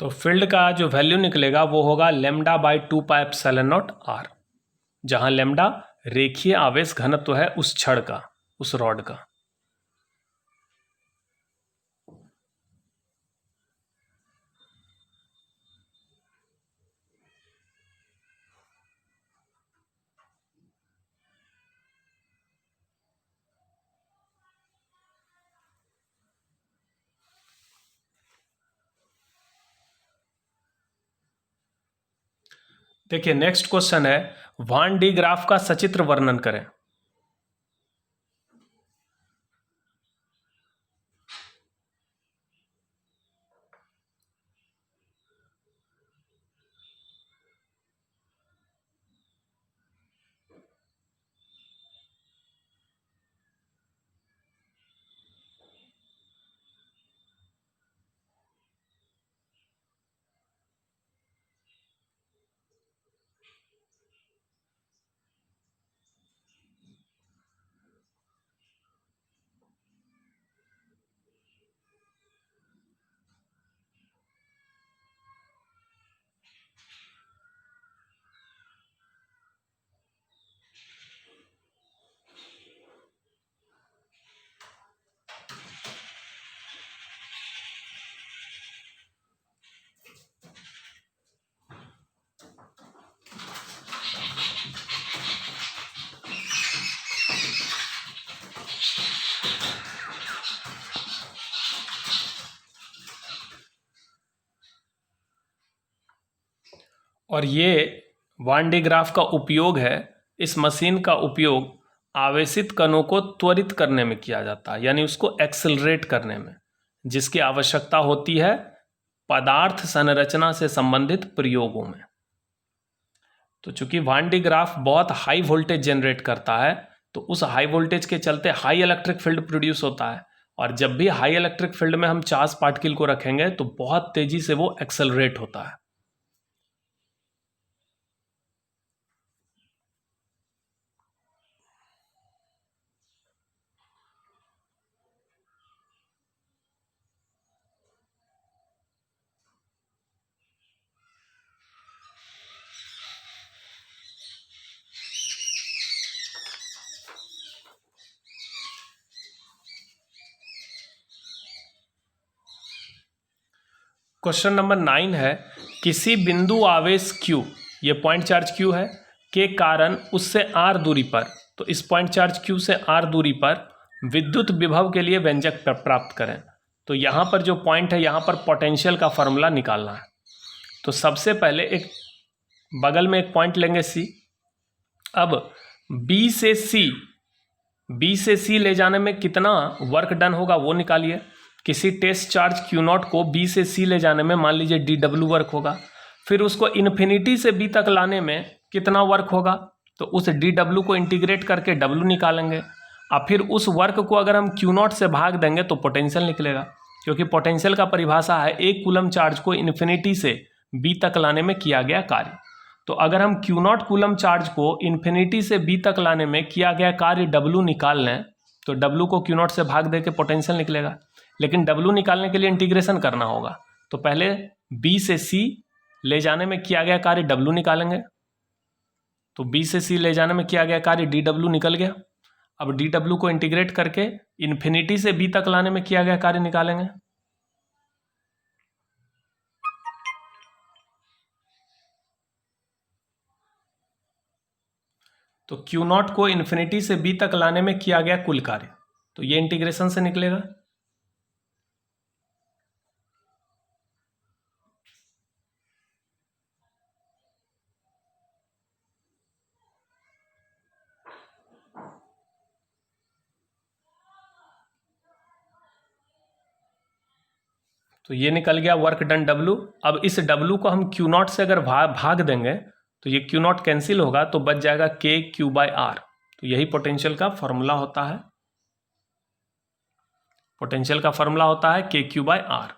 तो फील्ड का जो वैल्यू निकलेगा वो होगा λ/2 पाई एप्सिलॉन नॉट r, जहां लैम्डा रेखीय आवेश घनत्व है उस छड़ का, उस रॉड का। देखिए नेक्स्ट क्वेश्चन है, वान डी ग्राफ का सचित्र वर्णन करें। और ये वान डी ग्राफ का उपयोग है, इस मशीन का उपयोग आवेशित कणों को त्वरित करने में किया जाता है, यानी उसको एक्सेलरेट करने में, जिसकी आवश्यकता होती है पदार्थ संरचना से संबंधित प्रयोगों में। तो चूंकि वान डी ग्राफ बहुत हाई वोल्टेज जनरेट करता है, तो उस हाई वोल्टेज के चलते हाई इलेक्ट्रिक फील्ड प्रोड्यूस होता है, और जब भी हाई इलेक्ट्रिक फील्ड में हम चार्ज पार्टिकल को रखेंगे तो बहुत तेजी से वो एक्सेलरेट होता है। क्वेश्चन नंबर 9 है, किसी बिंदु आवेश Q, ये पॉइंट चार्ज Q है, के कारण उससे r दूरी पर, तो इस पॉइंट चार्ज Q से r दूरी पर विद्युत विभव के लिए व्यंजक प्राप्त करें। तो यहाँ पर जो पॉइंट है, यहाँ पर पोटेंशियल का फॉर्मूला निकालना है। तो सबसे पहले एक बगल में एक पॉइंट लेंगे C। अब B से C ले जाने में कितना वर्क डन होगा वो निकालिए। किसी टेस्ट चार्ज Q0 को B से C ले जाने में मान लीजिए dW वर्क होगा, फिर उसको इन्फिनिटी से B तक लाने में कितना वर्क होगा, तो उस dW को इंटीग्रेट करके W निकालेंगे, और फिर उस वर्क को अगर हम Q0 से भाग देंगे तो पोटेंशियल निकलेगा, क्योंकि पोटेंशियल का परिभाषा है 1 कूलम चार्ज को इन्फिनिटी से B तक लाने में किया गया कार्य। तो अगर हम Q0 कूलम चार्ज को इन्फिनिटी से B तक लाने में किया गया कार्य W निकाल लें, तो W को Q0 से भाग दे के पोटेंशियल निकलेगा। लेकिन W निकालने के लिए इंटीग्रेशन करना होगा, तो पहले B से C ले जाने में किया गया कार्य W निकालेंगे। तो B से C ले जाने में किया गया कार्य dW निकल गया। अब dW को इंटीग्रेट करके इन्फिनिटी से B तक लाने में किया गया कार्य निकालेंगे। तो Q0 को इन्फिनिटी से B तक लाने में किया गया कुल कार्य, तो ये इंटीग्रेशन से निकलेगा। तो ये निकल गया वर्क डन W। अब इस W को हम Q0 से अगर भाग देंगे तो ये Q0 कैंसिल होगा, तो बच जाएगा KQ/R। तो यही पोटेंशियल का फॉर्मूला होता है, पोटेंशियल का फॉर्मूला होता है KQ/R।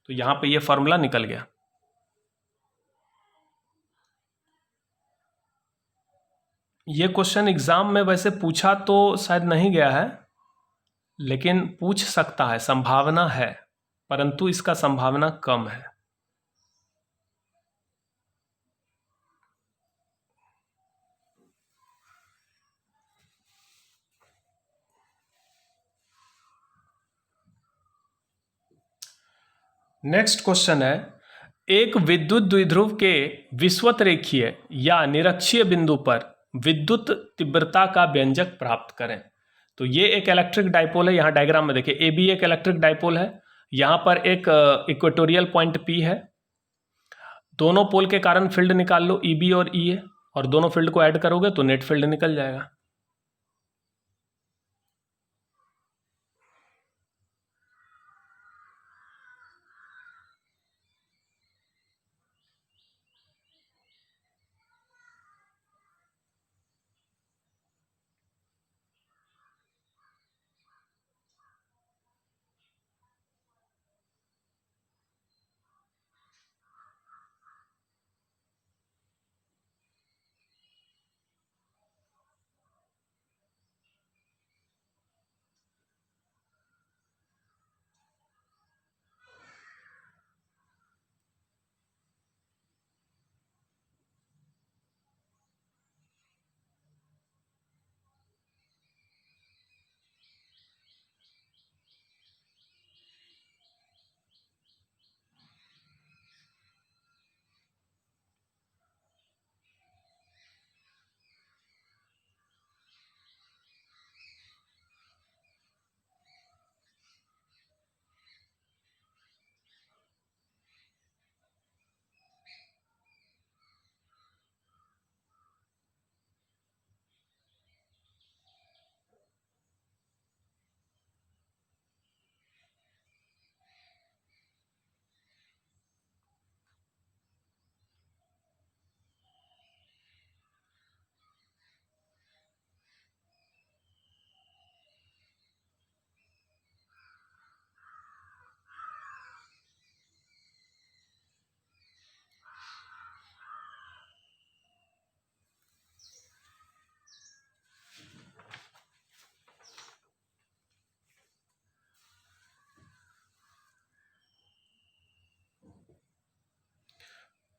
तो यहाँ पे ये फॉर्मूला निकल गया। ये क्वेश्चन एग्जाम में वैसे पूछा तो शायद नहीं गया है, लेकिन पूछ सकता है, संभावना है, परंतु इसका संभावना कम है। नेक्स्ट क्वेश्चन है, एक विद्युत द्विध्रुव के विषुवत रेखीय या निरक्षीय बिंदु पर विद्युत तीव्रता का व्यंजक प्राप्त करें। तो ये एक इलेक्ट्रिक डाइपोल है, यहाँ डायग्राम में देखिए AB एक इलेक्ट्रिक डाइपोल है, यहाँ पर एक इक्वेटोरियल पॉइंट P है। दोनों पोल के कारण फील्ड निकाल लो, ईबी और ईए, और दोनों फील्ड को ऐड करोगे तो नेट फील्ड निकल जाएगा।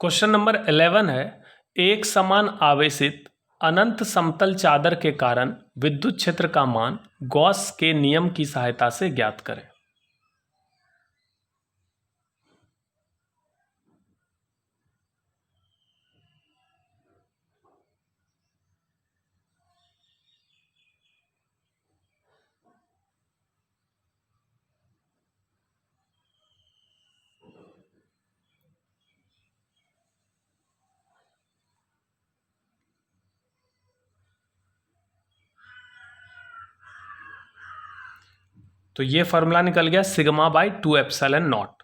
क्वेश्चन नंबर 11 है, एक समान आवेशित अनंत समतल चादर के कारण विद्युत क्षेत्र का मान गॉस के नियम की सहायता से ज्ञात करें। तो ये फॉर्मूला निकल गया sigma by 2 epsilon naught.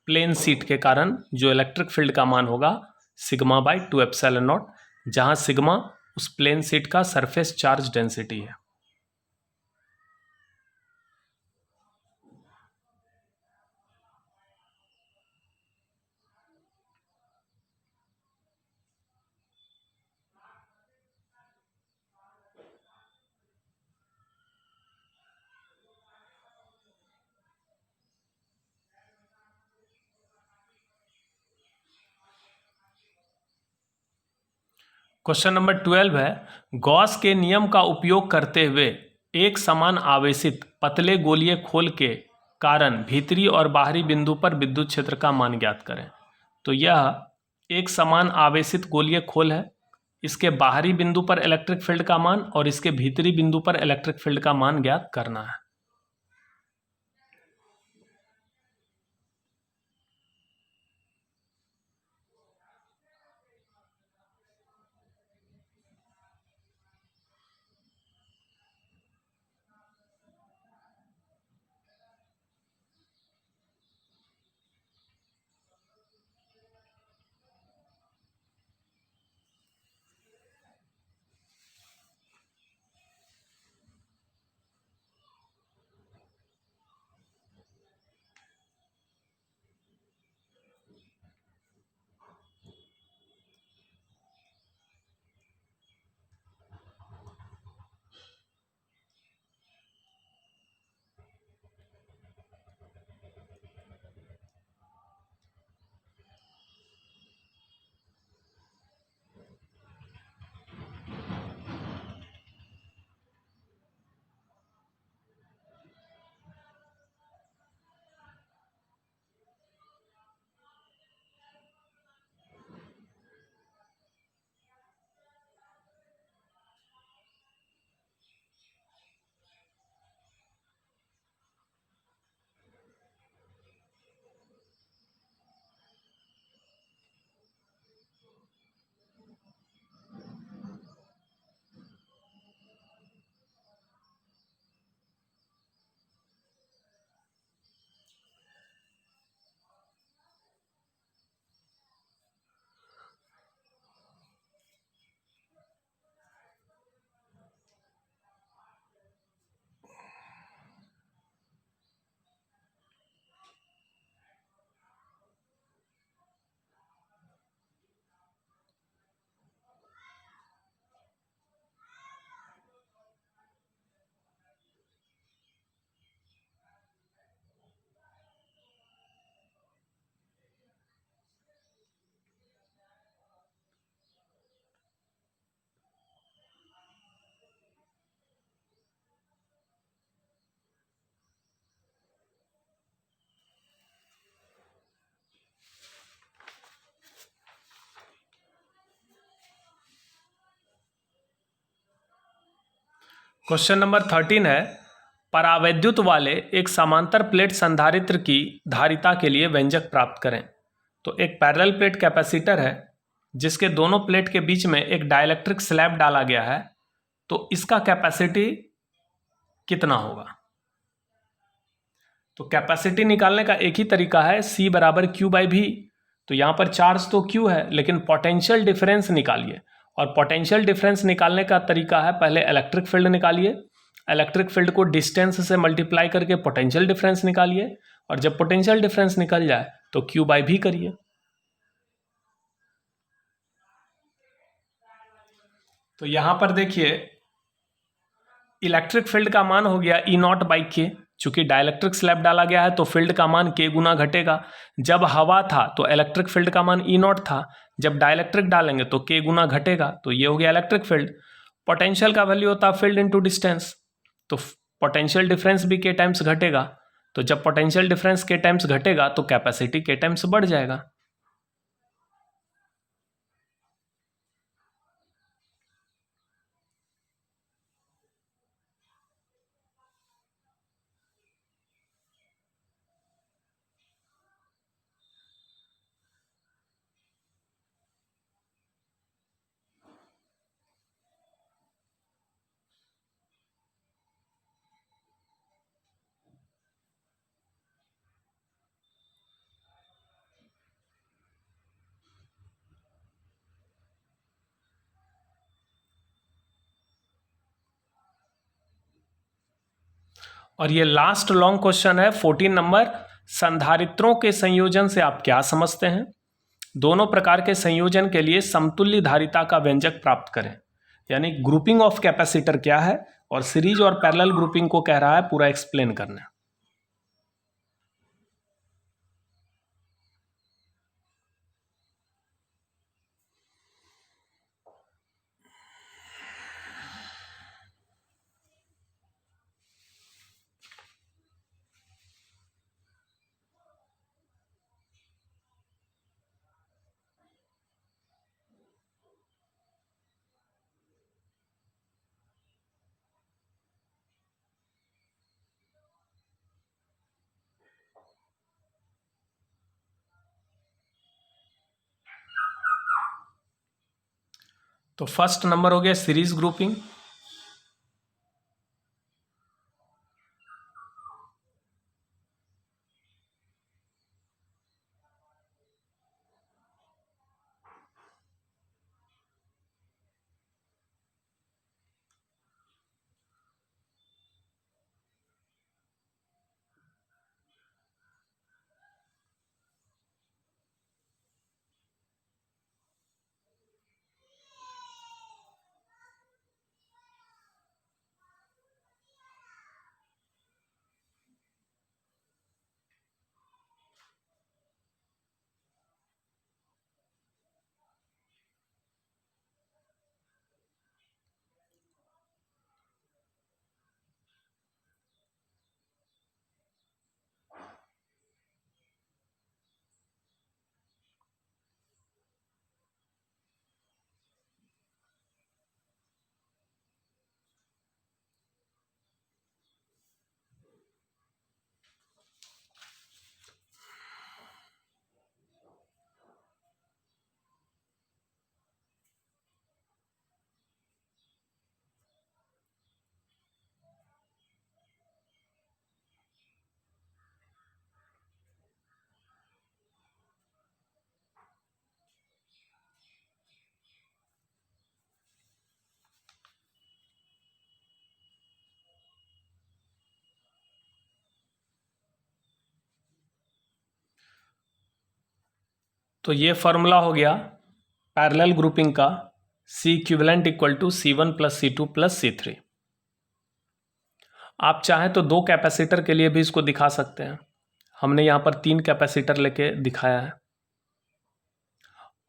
Plane sheet के कारण जो इलेक्ट्रिक फील्ड का मान होगा सिग्मा बाई 2 एप्सिलॉन नॉट, जहां सिग्मा उस प्लेन सीट का सरफेस चार्ज डेंसिटी है। क्वेश्चन नंबर 12 है, गॉस के नियम का उपयोग करते हुए एक समान आवेशित पतले गोलीय खोल के कारण भीतरी और बाहरी बिंदु पर विद्युत क्षेत्र का मान ज्ञात करें। तो यह एक समान आवेशित गोलीय खोल है, इसके बाहरी बिंदु पर इलेक्ट्रिक फील्ड का मान और इसके भीतरी बिंदु पर इलेक्ट्रिक फील्ड का मान ज्ञात करना है। क्वेश्चन नंबर 13 है, परावैद्युत वाले एक समांतर प्लेट संधारित्र की धारिता के लिए व्यंजक प्राप्त करें। तो एक पैरेलल प्लेट कैपेसिटर है जिसके दोनों प्लेट के बीच में एक डाइलेक्ट्रिक स्लैब डाला गया है, तो इसका कैपेसिटी कितना होगा। तो कैपेसिटी निकालने का एक ही तरीका है, C बराबर Q बाई V। तो यहाँ पर चार्ज तो Q है, लेकिन पोटेंशियल डिफरेंस निकालिए। और पोटेंशियल डिफरेंस निकालने का तरीका है, पहले इलेक्ट्रिक फील्ड निकालिए, इलेक्ट्रिक फील्ड को डिस्टेंस से मल्टीप्लाई करके पोटेंशियल डिफरेंस निकालिए, और जब पोटेंशियल डिफरेंस निकल जाए तो Q बाई V करिए। तो यहाँ पर देखिए, इलेक्ट्रिक फील्ड का मान हो गया E0 बाई K। चूंकि डाइलेक्ट्रिक स्लैब डाला गया है तो फील्ड का मान K गुना घटेगा। जब हवा था तो इलेक्ट्रिक फील्ड का मान E0 था, जब डाइलेक्ट्रिक डालेंगे तो K गुना घटेगा, तो ये हो गया इलेक्ट्रिक फील्ड। पोटेंशियल का वैल्यू होता है फील्ड इनटू डिस्टेंस, तो पोटेंशियल डिफरेंस भी K टाइम्स घटेगा। तो जब पोटेंशियल डिफरेंस K टाइम्स घटेगा तो कैपेसिटी K टाइम्स बढ़ जाएगा। और ये लास्ट लॉन्ग क्वेश्चन है 14 नंबर, संधारित्रों के संयोजन से आप क्या समझते हैं। दोनों प्रकार के संयोजन के लिए समतुल्य धारिता का व्यंजक प्राप्त करें। यानी ग्रुपिंग ऑफ कैपेसिटर क्या है और सीरीज और पैरेलल ग्रुपिंग को कह रहा है पूरा एक्सप्लेन करना। तो फर्स्ट नंबर हो गया सीरीज ग्रुपिंग। तो ये फॉर्मूला हो गया पैरेलल ग्रुपिंग का, C equivalent equal to C1 plus C2 plus C3। आप चाहें तो दो कैपेसिटर के लिए भी इसको दिखा सकते हैं। हमने यहाँ पर 3 कैपेसिटर लेके दिखाया है।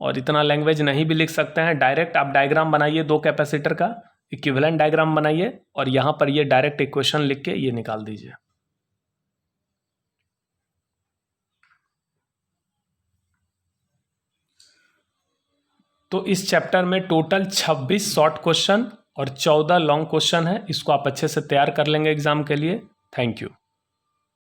और इतना लैंग्वेज नहीं भी लिख सकते हैं, डायरेक्ट आप डायग्राम बनाइए, दो कैपेसिटर का इक्विवेलेंट डायग्राम बनाइए और यहाँ पर ये डायरेक्ट इक्वेशन लिख के ये निकाल दीजिए। तो इस चैप्टर में टोटल 26 शॉर्ट क्वेश्चन और 14 लॉन्ग क्वेश्चन है, इसको आप अच्छे से तैयार कर लेंगे एग्जाम के लिए। Thank you.